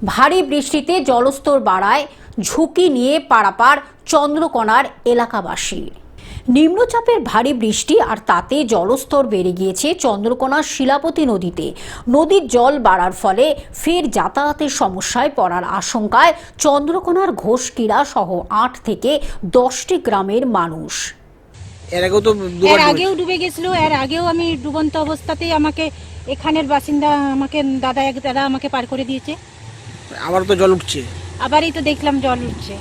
ভারী বৃষ্টিতে জলস্তর বাড়ায় ঝুঁকি নিয়ে পারাপার চন্দ্রকোনার এলাকাবাসী। নিম্নচাপের ভারী বৃষ্টি আর তাতে জলস্তর বেড়ে গিয়েছে চন্দ্রকোনার শিলাপতি নদীতে। নদীর জল বাড়ার ফলে ফের যাতায়াতের সমস্যায় পড়ার আশঙ্কায় চন্দ্রকোনার ঘোষকিরা সহ 8 থেকে 10টি গ্রামের মানুষ। এর আগেও ডুবে গেছিল। এর আগেও আমি ডুবন্ত অবস্থাতেই আমাকে এখানের বাসিন্দা এক দাদা আমাকে পার করে দিয়েছে। আবার তো জল উঠছে, আবারই তো দেখলাম জল উঠছে।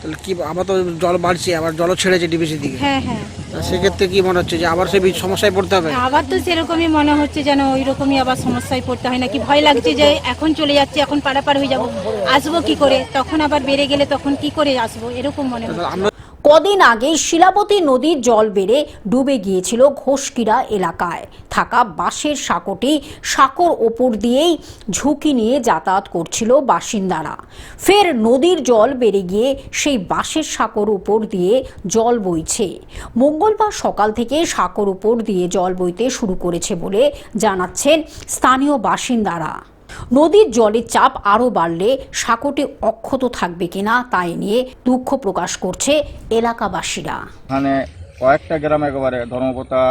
তাহলে কি আবার তো জল বাড়ছে, আবার জল ছেড়েছে ডিবিসির দিকে। হ্যাঁ হ্যাঁ, সেক্ষেত্রে কি মনে হচ্ছে যে আবার সে সমস্যায় পড়তে হবে? আবার তো সেরকমই মনে হচ্ছে, যেন ওই রকমই আবার সমস্যায় পড়তে হয় নাকি। ভয় লাগছে যে এখন চলে যাচ্ছে, এখন পারাপার হয়ে যাব, আসবো কি করে, তখন আবার বেড়ে গেলে তখন কি করে আসবো, এরকম মনে হচ্ছে। কদিন আগে শিলাবতী নদীর জল বেড়ে ডুবে গিয়েছিল ঘোষকিরা এলাকায় থাকা বাঁশের সাঁকোটি। সাঁকোর ওপর দিয়েই ঝুঁকি নিয়ে যাতায়াত করছিল বাসিন্দারা। ফের নদীর জল বেড়ে গিয়ে সেই বাঁশের সাঁকোর উপর দিয়ে জল বইছে। মঙ্গলবার সকাল থেকে সাঁকোর উপর দিয়ে জল বইতে শুরু করেছে বলে জানাচ্ছেন স্থানীয় বাসিন্দারা। নদীর জলের চাপ আরও বাড়লে সাঁকোটি অক্ষত থাকবে কিনা তাই নিয়ে দুঃখ প্রকাশ করছে এলাকাবাসীরা। এখানে কয়েকটা গ্রাম একেবারে ধর্মপতা,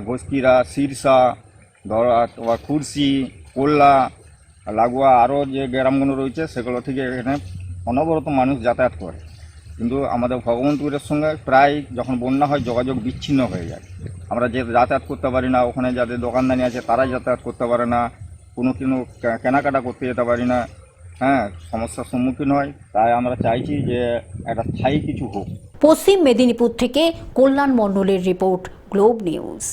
ঘোষকিরা, শিরসা, খুরসি, কোল্লা, লাগোয়া আরও যে গ্রামগুলো রয়েছে সেগুলো থেকে এখানে অনবরত মানুষ যাতায়াত করে। কিন্তু আমাদের ভগবন্তপুরের সঙ্গে প্রায় যখন বন্যা হয় যোগাযোগ বিচ্ছিন্ন হয়ে যায়। আমরা যে যাতায়াত করতে পারি না, ওখানে যাদের দোকানদানি আছে তারাই যাতায়াত করতে পারে না, কোনো কেনাকাটা করতে যেতে পারি না। সমস্যার সম্মুখীন হয়। তাই আমরা চাইছি যে একটা স্থায়ী কিছু হোক। পশ্চিম মেদিনীপুর থেকে কল্যাণ মণ্ডলের রিপোর্ট, গ্লোব নিউজ।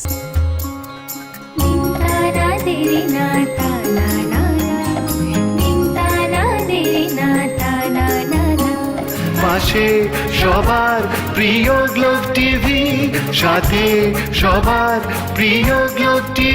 পাশে সবার প্রিয় গ্লোব টিভি, সাথে সবার প্রিয় গ্লোব টিভি।